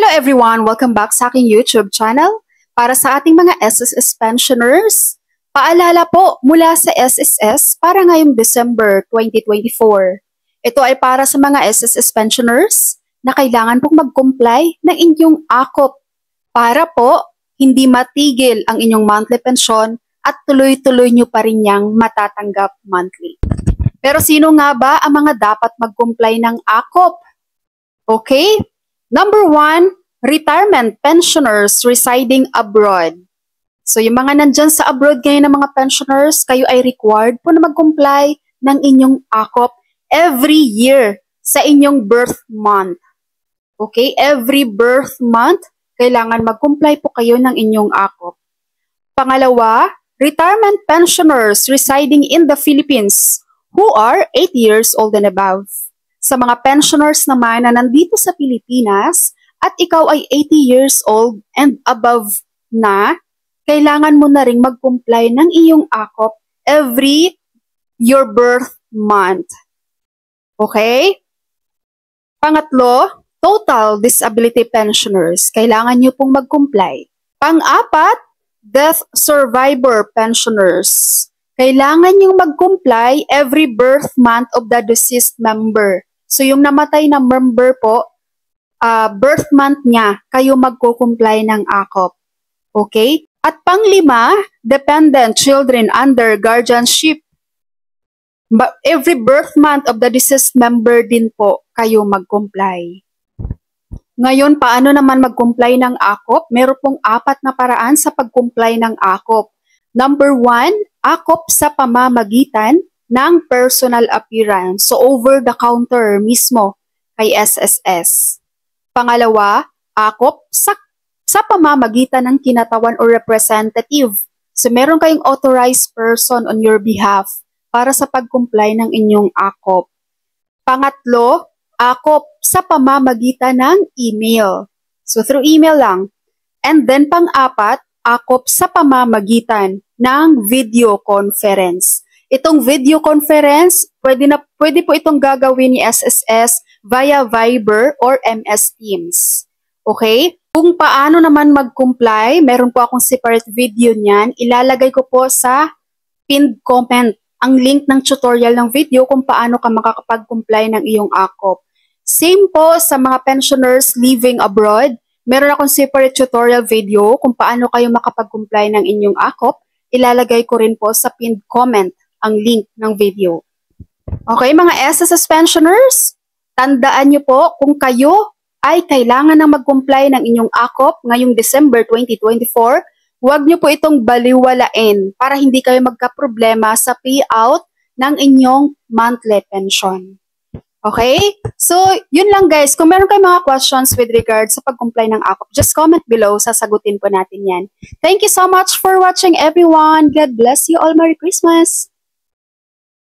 Hello everyone! Welcome back sa aking YouTube channel. Para sa ating mga SSS pensioners, paalala po mula sa SSS para ngayong December 2024. Ito ay para sa mga SSS pensioners na kailangan pong mag-comply ng inyong AKOP para po hindi matigil ang inyong monthly pension at tuloy-tuloy nyo pa rin niyang matatanggap monthly. Pero sino nga ba ang mga dapat mag-comply ng AKOP? Okay? Number 1, retirement pensioners residing abroad. So yung mga nandyan sa abroad ngayon ng mga pensioners, kayo ay required po na mag-comply ng inyong AKOP every year sa inyong birth month. Okay? Every birth month, kailangan mag-comply po kayo ng inyong AKOP. Pangalawa, retirement pensioners residing in the Philippines who are 8 years old and above. Sa mga pensioners naman na nandito sa Pilipinas at ikaw ay 80 years old and above na, kailangan mo na ring mag-comply ng iyong AKOP every your birth month. Okay? Pangatlo, total disability pensioners. Kailangan nyo pong mag-comply. Pang-apat, death survivor pensioners. Kailangan nyo mag-comply every birth month of the deceased member. So, yung namatay na member po, birth month niya, kayo magko-comply ng AKOP. Okay? At pang-lima, dependent children under guardianship. Every birth month of the deceased member din po, kayo mag-comply. Ngayon, paano naman mag-comply ng AKOP? Meron pong 4 na paraan sa pag-comply ng AKOP. Number 1, AKOP sa pamamagitan ng personal appearance. So, over the counter mismo kay SSS. Pangalawa, AKOP sa pamamagitan ng kinatawan o representative. So, meron kayong authorized person on your behalf para sa pag-comply ng inyong AKOP. Pangatlo, AKOP sa pamamagitan ng email. So, through email lang. And then, pang-apat, AKOP sa pamamagitan ng video conference. Itong video conference, pwede po itong gagawin ni SSS via Viber or MS Teams. Okay? Kung paano naman mag-comply, meron po akong separate video niyan. Ilalagay ko po sa pinned comment ang link ng tutorial ng video kung paano ka makakapag-comply ng iyong AKOP. Same po sa mga pensioners living abroad. Meron akong separate tutorial video kung paano kayo makapag-comply ng inyong AKOP. Ilalagay ko rin po sa pinned comment ang link ng video. Okay, mga SSS pensioners, tandaan nyo po kung kayo ay kailangan na mag-comply ng inyong AKOP ngayong December 2024, huwag nyo po itong baliwalain para hindi kayo magka-problema sa payout ng inyong monthly pension. Okay? So, yun lang guys. Kung meron kayong mga questions with regard sa pag-comply ng AKOP, just comment below. Sasagutin po natin yan. Thank you so much for watching everyone. God bless you all. Merry Christmas!